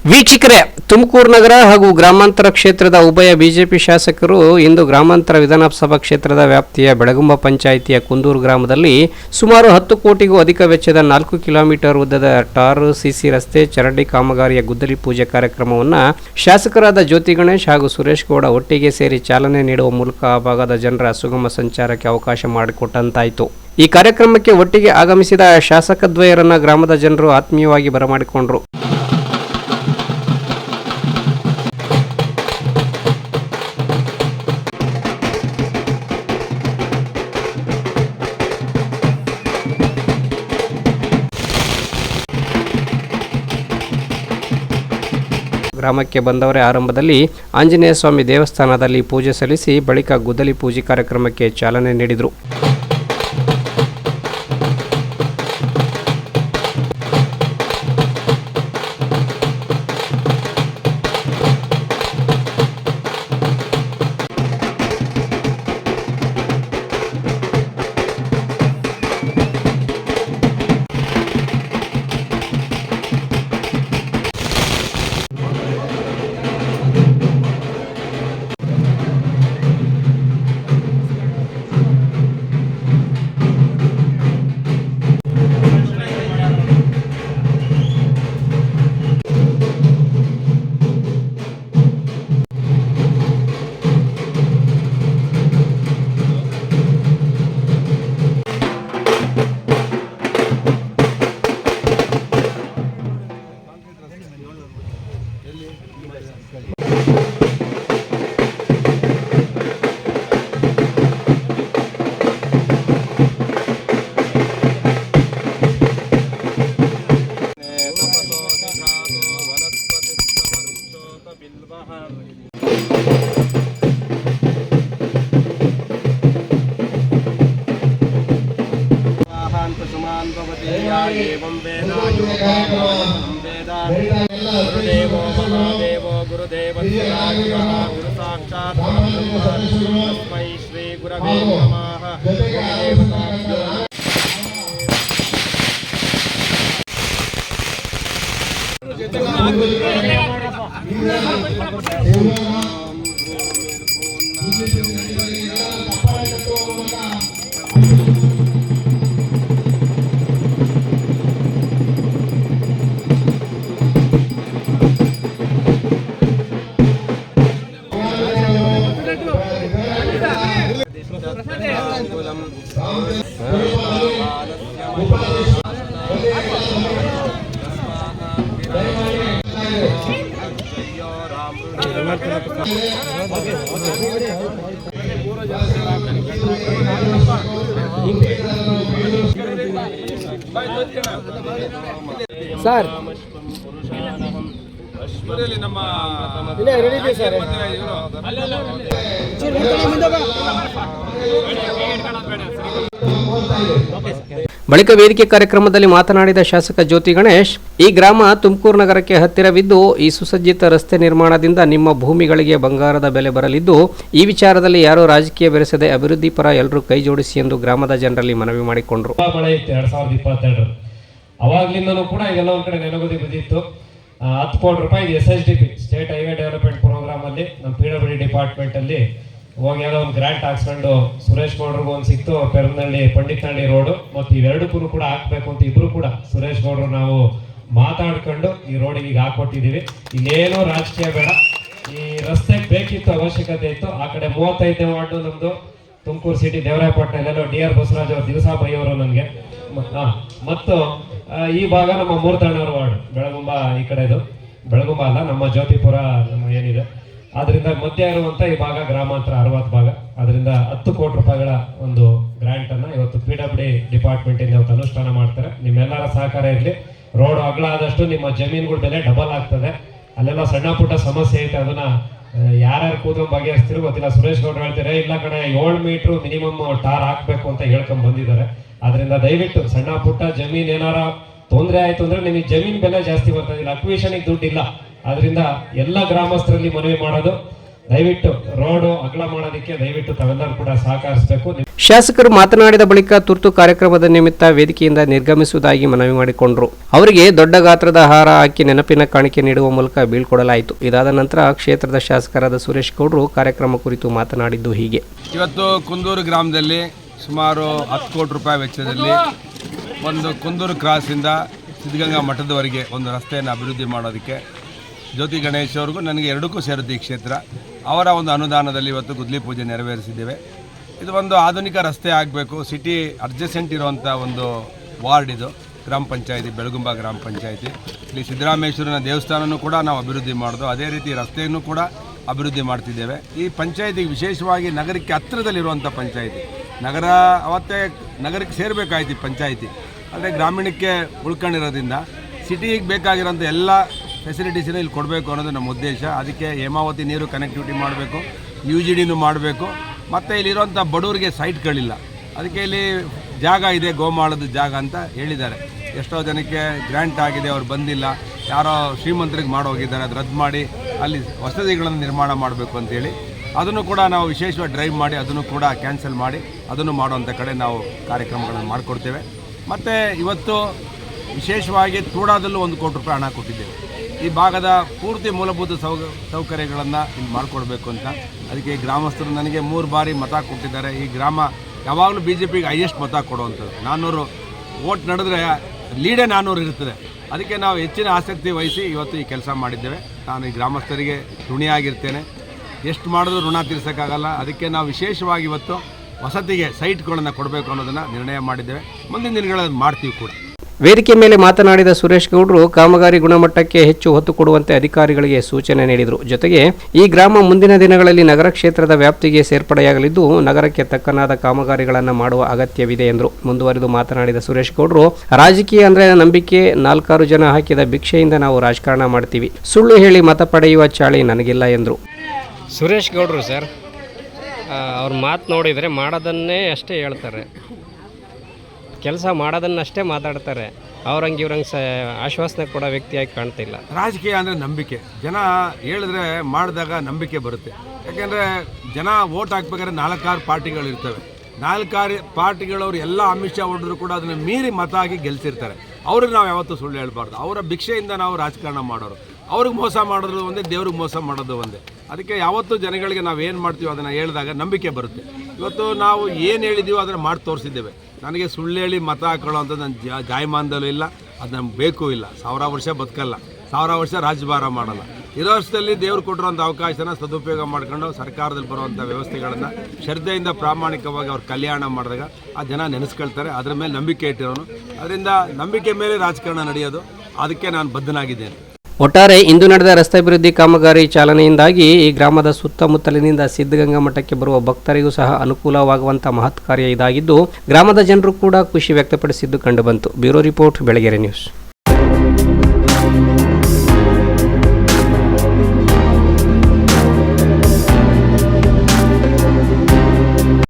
ವೀಕ್ಷಕರೇ, ತುಮಕೂರು ನಗರ ಹಾಗೂ ಗ್ರಾಮಾಂತರ ಕ್ಷೇತ್ರದ ಉಭಯ ಬಿಜೆಪಿ ಶಾಸಕರು ಇಂದು ಗ್ರಾಮಾಂತರ ವಿಧಾನಸಭಾ ಕ್ಷೇತ್ರದ ವ್ಯಾಪ್ತಿಯ ಬೆಳಗುಂಬ ಪಂಚಾಯಿತಿಯ ಕುಂದೂರು ಗ್ರಾಮದಲ್ಲಿ ಸುಮಾರು 10 ಕೋಟಿಗೂ ಅಧಿಕ ವೆಚ್ಚದ 4 ಕಿಲೋಮೀಟರ್ ಉದ್ದದ ಟಾರ್ ಸಿಸಿ ರಸ್ತೆ ಚರಂಡಿ ಕಾಮಗಾರಿಯ ಗುದ್ದಲಿ ಪೂಜೆ ಕಾರ್ಯಕ್ರಮವನ್ನು ಶಾಸಕರಾದ ಜ್ಯೋತಿ ಗಣೇಶ್ ಹಾಗೂ ಸುರೇಶ್ ಗೌಡ ಒಟ್ಟಿಗೆ ಸೇರಿ ಚಾಲನೆ ನೀಡುವ ಮೂಲಕ ಆ ಭಾಗದ ಜನರ ಸುಗಮ ಸಂಚಾರಕ್ಕೆ ಅವಕಾಶ ಮಾಡಿಕೊಟ್ಟಂತಾಯಿತು. ಈ ಕಾರ್ಯಕ್ರಮಕ್ಕೆ ಒಟ್ಟಿಗೆ ಆಗಮಿಸಿದ ಶಾಸಕದ್ವಯರನ್ನ ಗ್ರಾಮದ ಜನರು ಆತ್ಮೀಯವಾಗಿ ಬರಮಾಡಿಕೊಂಡರು. ಗ್ರಾಮಕ್ಕೆ ಬಂದವರೇ ಆರಂಭದಲ್ಲಿ ಆಂಜನೇಯ ಸ್ವಾಮಿ ದೇವಸ್ಥಾನದಲ್ಲಿ ಪೂಜೆ ಸಲ್ಲಿಸಿ ಬಳಿಕ ಗುದ್ದಲಿ ಪೂಜೆ ಕಾರ್ಯಕ್ರಮಕ್ಕೆ ಚಾಲನೆ ನೀಡಿದರು. गुरुदेवो महादेवो गुरुदेवस्य गुरु साक्षात् तस्मै श्री गुरवे नमः. ಸರ್ ಬಳಿಕ ವೇದಿಕೆ ಕಾರ್ಯಕ್ರಮದಲ್ಲಿ ಮಾತನಾಡಿದ ಶಾಸಕ ಜ್ಯೋತಿ ಗಣೇಶ್, ಈ ಗ್ರಾಮ ತುಮಕೂರು ನಗರಕ್ಕೆ ಹತ್ತಿರವಿದ್ದು ಈ ಸುಸಜ್ಜಿತ ರಸ್ತೆ ನಿರ್ಮಾಣದಿಂದ ನಿಮ್ಮ ಭೂಮಿಗಳಿಗೆ ಬಂಗಾರದ ಬೆಲೆ ಬರಲಿದ್ದು ಈ ವಿಚಾರದಲ್ಲಿ ಯಾರೋ ರಾಜಕೀಯ ಬೆರೆಸದೆ ಅಭಿವೃದ್ಧಿ ಪರ ಎಲ್ಲರೂ ಕೈ ಜೋಡಿಸಿ ಎಂದು ಗ್ರಾಮದ ಜನರಲ್ಲಿ ಮನವಿ ಮಾಡಿಕೊಂಡರು. 2022 ಅವಾಗ್ಲಿಂದನೂ ಕೂಡ ಇದೆಲ್ಲ ಒಂದ್ ಕಡೆ ನೆನಗುದಿ ಬಿದ್ದಿತ್ತು. 10 ಕೋಟಿ ರೂಪಾಯಿ SHDP state highway development program ಅಲ್ಲಿ ನಮ್ಮ PWD ಡಿಪಾರ್ಟ್ಮೆಂಟ್ ಅಲ್ಲಿ ಹೋಗಿ ಏನೋ ಒಂದು ಗ್ರಾಂಟ್ ಹಾಕ್ಸ್ಕೊಂಡು ಸುರೇಶ್ ಗೌಡ್ರಿಗೂ ಒಂದು ಸಿಕ್ತು, ಪೆರನಹಳ್ಳಿ ಪಂಡಿತನಹಳ್ಳಿ ರೋಡ್ ಮತ್ತು ಇವೆರಡಕ್ಕೂ ಕೂಡ ಹಾಕ್ಬೇಕು ಅಂತ ಇಬ್ರು ಕೂಡ ಸುರೇಶ್ ಗೌಡ್ರು ನಾವು ಮಾತಾಡ್ಕೊಂಡು ಈ ರೋಡಿಗೆ ಈಗ ಹಾಕೊಟ್ಟಿದೀವಿ. ಇಲ್ಲೇನೋ ರಾಜಕೀಯ ಬೇಡ, ಈ ರಸ್ತೆಗೆ ಬೇಕಿತ್ತು, ಅವಶ್ಯಕತೆ ಇತ್ತು. ಆ ಕಡೆ 35ನೇ ವಾರ್ಡು ನಮ್ದು ತುಮಕೂರು ಸಿಟಿ ದೇವರಾಯಪಟ್ಟಣ ಎಲ್ಲೋ DR ಬಸವರಾಜ್ ಅವ್ರ ದಿವಸ ಬೈಯವರು ನನಗೆ. ಮತ್ತು ಈ ಭಾಗ ನಮ್ಮ ಮೂರ್ತಣ್ಣವ್ರ ವಾರ್ಡ್ ಬೆಳಗುಂಬ, ಈ ಕಡೆದು ಬೆಳಗುಂಬ ಅಲ್ಲ, ನಮ್ಮ ಜ್ಯೋತಿಪುರ ನಮ್ಮ ಏನಿದೆ, ಆದ್ರಿಂದ ಮಧ್ಯ ಇರುವಂತ ಈ ಭಾಗ ಗ್ರಾಮಾಂತರ 60 ಭಾಗ. ಅದರಿಂದ 10 ಕೋಟಿ ರೂಪಾಯಿಗಳ ಒಂದು ಗ್ರಾಂಟ್ ಅನ್ನ ಇವತ್ತು PWD ಡಿಪಾರ್ಟ್ಮೆಂಟ್ ಇಂದ ಇವತ್ತು ಅನುಷ್ಠಾನ ಮಾಡ್ತಾರೆ. ನಿಮ್ಮೆಲ್ಲರ ಸಹಕಾರ ಇರಲಿ. ರೋಡ್ ಅಗಲ ಆದಷ್ಟು ನಿಮ್ಮ ಜಮೀನುಗಳ ಬೆಲೆ ಡಬಲ್ ಆಗ್ತದೆ. ಅಲ್ಲೆಲ್ಲ ಸಣ್ಣ ಪುಟ್ಟ ಸಮಸ್ಯೆ ಐತೆ, ಅದನ್ನ ಯಾರ್ಯಾರು ಕೂತ್ಕೊಂಡು ಬಗೆಹರಿಸ್ತಿರೋ ಗೊತ್ತಿಲ್ಲ. ಸುರೇಶ್ ಗೌಡ್ರು ಹೇಳ್ತಾರೆ, ಇಲ್ಲ ಕಡೆ 7 ಮೀಟರ್ ಮಿನಿಮಮ್ ಟಾರ್ ಹಾಕ್ಬೇಕು ಅಂತ ಹೇಳ್ಕೊಂಡ್ ಬಂದಿದ್ದಾರೆ. ಆದ್ರಿಂದ ದಯವಿಟ್ಟು ಸಣ್ಣ ಪುಟ್ಟ ಜಮೀನ್ ಏನಾರ ತೊಂದರೆ ಆಯ್ತು ಅಂದ್ರೆ ನಿಮಗೆ ಜಮೀನ್ ಬೆಲೆ ಜಾಸ್ತಿ ಬರ್ತದಿಲ್ಲ, ಅಕ್ವಿಷನ್ಗೆ ದುಡ್ಡಿಲ್ಲ. ಆದ್ರಿಂದ ಎಲ್ಲ ಗ್ರಾಮಸ್ಥರಲ್ಲಿ ಮನವಿ ಮಾಡೋದು, ದಯವಿಟ್ಟು ರೋಡ್ ಅಗಲ ಮಾಡೋದಕ್ಕೆ ದಯವಿಟ್ಟು ತಾವೆಲ್ಲರೂ ಕೂಡ ಸಹಕರಿಸಬೇಕು. ಶಾಸಕರು ಮಾತನಾಡಿದ ಬಳಿಕ ತುರ್ತು ಕಾರ್ಯಕ್ರಮದ ನಿಮಿತ್ತ ವೇದಿಕೆಯಿಂದ ನಿರ್ಗಮಿಸುವುದಾಗಿ ಮನವಿ ಮಾಡಿಕೊಂಡರು. ಅವರಿಗೆ ದೊಡ್ಡ ಗಾತ್ರದ ಹಾರ ಹಾಕಿ ನೆನಪಿನ ಕಾಣಿಕೆ ನೀಡುವ ಮೂಲಕ ಬೀಳ್ಕೊಡಲಾಯಿತು. ಇದಾದ ನಂತರ ಕ್ಷೇತ್ರದ ಶಾಸಕರಾದ ಸುರೇಶ್ ಗೌಡ್ರು ಕಾರ್ಯಕ್ರಮ ಕುರಿತು ಮಾತನಾಡಿದ್ದು ಹೀಗೆ. ಇವತ್ತು ಕುಂದೂರು ಗ್ರಾಮದಲ್ಲಿ ಸುಮಾರು 10 ಕೋಟಿ ರೂಪಾಯಿ ವೆಚ್ಚದಲ್ಲಿ ಒಂದು ಕುಂದೂರು ಕ್ರಾಸಿಂದ ಸಿದ್ಧಗಂಗಾ ಮಠದವರೆಗೆ ಒಂದು ರಸ್ತೆಯನ್ನು ಅಭಿವೃದ್ಧಿ ಮಾಡೋದಕ್ಕೆ ಜ್ಯೋತಿ ಗಣೇಶ್ ಅವ್ರಿಗೂ ನನಗೆ ಎರಡಕ್ಕೂ ಸೇರುತ್ತೆ ಈ ಕ್ಷೇತ್ರ. ಅವರ ಒಂದು ಅನುದಾನದಲ್ಲಿ ಇವತ್ತು ಗುದ್ಲಿ ಪೂಜೆ ನೆರವೇರಿಸಿದ್ದೇವೆ. ಇದು ಒಂದು ಆಧುನಿಕ ರಸ್ತೆ ಆಗಬೇಕು. ಸಿಟಿ ಅಡ್ಜಸೆಂಟ್ ಇರುವಂಥ ಒಂದು ವಾರ್ಡ್ ಇದು ಗ್ರಾಮ ಪಂಚಾಯಿತಿ, ಬೆಳಗುಂಬ ಗ್ರಾಮ ಪಂಚಾಯಿತಿ. ಇಲ್ಲಿ ಸಿದ್ದರಾಮೇಶ್ವರನ ದೇವಸ್ಥಾನನೂ ಕೂಡ ನಾವು ಅಭಿವೃದ್ಧಿ ಮಾಡೋದು, ಅದೇ ರೀತಿ ರಸ್ತೆಯನ್ನು ಕೂಡ ಅಭಿವೃದ್ಧಿ ಮಾಡ್ತಿದ್ದೇವೆ. ಈ ಪಂಚಾಯಿತಿಗೆ ವಿಶೇಷವಾಗಿ ನಗರಕ್ಕೆ ಹತ್ತಿರದಲ್ಲಿರುವಂಥ ಪಂಚಾಯಿತಿ, ನಗರ ಅವತ್ತೇ ನಗರಕ್ಕೆ ಸೇರಬೇಕಾಯ್ತು ಈ ಪಂಚಾಯಿತಿ, ಅಂದರೆ ಗ್ರಾಮೀಣಕ್ಕೆ ಉಳ್ಕೊಂಡಿರೋದ್ರಿಂದ ಸಿಟಿಗೆ ಬೇಕಾಗಿರೋಂಥ ಎಲ್ಲ ಫೆಸಿಲಿಟೀಸನ್ನು ಇಲ್ಲಿ ಕೊಡಬೇಕು ಅನ್ನೋದು ನಮ್ಮ ಉದ್ದೇಶ. ಅದಕ್ಕೆ ಹೇಮಾವತಿ ನೀರು ಕನೆಕ್ಟಿವಿಟಿ ಮಾಡಬೇಕು, UGDನೂ ಮಾಡಬೇಕು, ಮತ್ತು ಇಲ್ಲಿರುವಂಥ ಬಡವರಿಗೆ ಸೈಟ್ಗಳಿಲ್ಲ, ಅದಕ್ಕೆ ಇಲ್ಲಿ ಜಾಗ ಇದೆ, ಗೋಮಾಳದ ಜಾಗ ಅಂತ ಹೇಳಿದ್ದಾರೆ. ಎಷ್ಟೋ ಜನಕ್ಕೆ ಗ್ರ್ಯಾಂಟ್ ಆಗಿದೆ, ಅವ್ರು ಬಂದಿಲ್ಲ, ಯಾರೋ ಶ್ರೀಮಂತರಿಗೆ ಮಾಡೋಗಿದ್ದಾರೆ, ಅದು ರದ್ದು ಮಾಡಿ ಅಲ್ಲಿ ವಸತಿಗಳನ್ನು ನಿರ್ಮಾಣ ಮಾಡಬೇಕು ಅಂತೇಳಿ ಅದನ್ನು ಕೂಡ ನಾವು ವಿಶೇಷವಾಗಿ ಡ್ರೈವ್ ಮಾಡಿ ಅದನ್ನು ಕೂಡ ಕ್ಯಾನ್ಸಲ್ ಮಾಡಿ ಅದನ್ನು ಮಾಡುವಂಥ ಕಡೆ ನಾವು ಕಾರ್ಯಕ್ರಮಗಳನ್ನು ಮಾಡಿಕೊಡ್ತೇವೆ. ಮತ್ತು ಇವತ್ತು ವಿಶೇಷವಾಗಿ ತೂಡಾದಲ್ಲೂ 1 ಕೋಟಿ ರೂಪಾಯಿ ಹಣ ಕೊಟ್ಟಿದ್ದೇವೆ. ಈ ಭಾಗದ ಪೂರ್ತಿ ಮೂಲಭೂತ ಸೌಕರ್ಯಗಳನ್ನು ಇಲ್ಲಿ ಮಾಡಿಕೊಡ್ಬೇಕು ಅಂತ. ಅದಕ್ಕೆ ಗ್ರಾಮಸ್ಥರು ನನಗೆ 3 ಬಾರಿ ಮತ ಕೊಟ್ಟಿದ್ದಾರೆ. ಈ ಗ್ರಾಮ ಯಾವಾಗಲೂ BJPಗೆ ಹೈಯೆಸ್ಟ್ ಮತ ಕೊಡುವಂಥದ್ದು. 400 ವೋಟ್ ನಡೆದ್ರೆ ಲೀಡೇ 400 ಇರ್ತದೆ. ಅದಕ್ಕೆ ನಾವು ಹೆಚ್ಚಿನ ಆಸಕ್ತಿ ವಹಿಸಿ ಇವತ್ತು ಈ ಕೆಲಸ ಮಾಡಿದ್ದೇವೆ. ನಾನು ಈ ಗ್ರಾಮಸ್ಥರಿಗೆ ಋಣಿಯಾಗಿರ್ತೇನೆ, ಎಷ್ಟು ಮಾಡಿದ್ರೂ ಋಣ ತೀರ್ಸೋಕ್ಕಾಗಲ್ಲ. ಅದಕ್ಕೆ ನಾವು ವಿಶೇಷವಾಗಿ ಇವತ್ತು ವಸತಿಗೆ ಸೈಟ್ಗಳನ್ನು ಕೊಡಬೇಕು ಅನ್ನೋದನ್ನು ನಿರ್ಣಯ ಮಾಡಿದ್ದೇವೆ. ಮುಂದಿನ ದಿನಗಳಲ್ಲಿ ಮಾಡ್ತೀವಿ ಕೂಡ. ವೇದಿಕೆ ಮೇಲೆ ಮಾತನಾಡಿದ ಸುರೇಶ್ ಗೌಡ್ರು ಕಾಮಗಾರಿ ಗುಣಮಟ್ಟಕ್ಕೆ ಹೆಚ್ಚು ಒತ್ತು ಕೊಡುವಂತೆ ಅಧಿಕಾರಿಗಳಿಗೆ ಸೂಚನೆ ನೀಡಿದರು. ಜೊತೆಗೆ ಈ ಗ್ರಾಮ ಮುಂದಿನ ದಿನಗಳಲ್ಲಿ ನಗರ ಕ್ಷೇತ್ರದ ವ್ಯಾಪ್ತಿಗೆ ಸೇರ್ಪಡೆಯಾಗಲಿದ್ದು ನಗರಕ್ಕೆ ತಕ್ಕನಾದ ಕಾಮಗಾರಿಗಳನ್ನು ಮಾಡುವ ಅಗತ್ಯವಿದೆ ಎಂದರು. ಮುಂದುವರೆದು ಮಾತನಾಡಿದ ಸುರೇಶ್ ಗೌಡ್ರು, ರಾಜಕೀಯ ಅಂದರೆ ನಂಬಿಕೆ, 4 ಜನ ಹಾಕಿದ ಭಿಕ್ಷೆಯಿಂದ ನಾವು ರಾಜಕಾರಣ ಮಾಡ್ತೀವಿ, ಸುಳ್ಳು ಹೇಳಿ ಮತ ಪಡೆಯುವ ಚಾಳಿ ನನಗಿಲ್ಲ ಎಂದರು. ಸುರೇಶ್ ಗೌಡ್ರು ಸರ್, ಅವ್ರ ಮಾತು ನೋಡಿದರೆ ಮಾಡೋದನ್ನೇ ಅಷ್ಟೇ ಹೇಳ್ತಾರೆ, ಕೆಲಸ ಮಾಡೋದನ್ನಷ್ಟೇ ಮಾತಾಡ್ತಾರೆ. ಅವ್ರಂಗೆ ಇವ್ರಂಗೆ ಆಶ್ವಾಸನೆ ಕೊಡೋ ವ್ಯಕ್ತಿಯಾಗಿ ಕಾಣ್ತಿಲ್ಲ. ರಾಜಕೀಯ ಅಂದರೆ ನಂಬಿಕೆ. ಜನ ಹೇಳಿದ್ರೆ ಮಾಡಿದಾಗ ನಂಬಿಕೆ ಬರುತ್ತೆ. ಯಾಕೆಂದರೆ ಜನ ವೋಟ್ ಹಾಕ್ಬೇಕಾದ್ರೆ 4-6 ಪಾರ್ಟಿಗಳಿರ್ತವೆ. 4-6 ಪಾರ್ಟಿಗಳವ್ರು ಎಲ್ಲ ಆಮಿಷ ಹೊಡೆದ್ರು ಕೂಡ ಅದನ್ನು ಮೀರಿ ಮತ ಹಾಕಿ ಗೆಲ್ಸಿರ್ತಾರೆ. ಅವ್ರಿಗೆ ನಾವು ಯಾವತ್ತೂ ಸುಳ್ಳು ಹೇಳ್ಬಾರ್ದು. ಅವರ ಭಿಕ್ಷೆಯಿಂದ ನಾವು ರಾಜಕಾರಣ ಮಾಡೋರು. ಅವ್ರಿಗೆ ಮೋಸ ಮಾಡೋದು ಒಂದೇ, ದೇವ್ರಿಗೆ ಮೋಸ ಮಾಡೋದು ಒಂದೇ. ಅದಕ್ಕೆ ಯಾವತ್ತೂ ಜನಗಳಿಗೆ ನಾವು ಏನು ಮಾಡ್ತೀವೋ ಅದನ್ನು ಹೇಳಿದಾಗ ನಂಬಿಕೆ ಬರುತ್ತೆ. ಇವತ್ತು ನಾವು ಏನು ಹೇಳಿದ್ದೀವೋ ಅದನ್ನು ಮಾಡಿ ತೋರಿಸಿದ್ದೇವೆ. ನನಗೆ ಸುಳ್ಳು ಹೇಳಿ ಮತ ಹಾಕೊಳ್ಳೋ ಅಂಥದ್ದು ನನ್ನ ಜಾಯಮಾನದಲ್ಲೂ ಇಲ್ಲ, ಅದು ನಮ್ಗೆ ಬೇಕು ಇಲ್ಲ. 1000 ವರ್ಷ ಬದುಕಲ್ಲ, 1000 ವರ್ಷ ರಾಜಭಾರ ಮಾಡಲ್ಲ. ಇರೋ ವರ್ಷದಲ್ಲಿ ದೇವ್ರು ಕೊಟ್ಟಿರೋಂಥ ಅವಕಾಶನ ಸದುಪಯೋಗ ಮಾಡ್ಕೊಂಡು ಸರ್ಕಾರದಲ್ಲಿ ಬರುವಂಥ ವ್ಯವಸ್ಥೆಗಳನ್ನು ಶ್ರದ್ಧೆಯಿಂದ ಪ್ರಾಮಾಣಿಕವಾಗಿ ಅವ್ರು ಕಲ್ಯಾಣ ಮಾಡಿದಾಗ ಆ ಜನ ನೆನೆಸ್ಕೊಳ್ತಾರೆ. ಅದ್ರ ಮೇಲೆ ನಂಬಿಕೆ ಇಟ್ಟಿರೋನು. ಅದರಿಂದ ನಂಬಿಕೆ ಮೇಲೆ ರಾಜಕಾರಣ ನಡೆಯೋದು. ಅದಕ್ಕೆ ನಾನು ಬದ್ಧನಾಗಿದ್ದೇನೆ. ಒಟ್ಟಾರೆ ಇಂದು ನಡೆದ ರಸ್ತೆ ಅಭಿವೃದ್ಧಿ ಕಾಮಗಾರಿ ಚಾಲನೆಯಿಂದಾಗಿ ಈ ಗ್ರಾಮದ ಸುತ್ತಮುತ್ತಲಿನಿಂದ ಸಿದ್ಧಗಂಗಾ ಮಠಕ್ಕೆ ಬರುವ ಭಕ್ತರಿಗೂ ಸಹ ಅನುಕೂಲವಾಗುವಂಥ ಮಹತ್ ಕಾರ್ಯ ಇದಾಗಿದ್ದು ಗ್ರಾಮದ ಜನರು ಕೂಡ ಖುಷಿ ವ್ಯಕ್ತಪಡಿಸಿದ್ದು ಕಂಡುಬಂತು. Bureau report, Belagere news.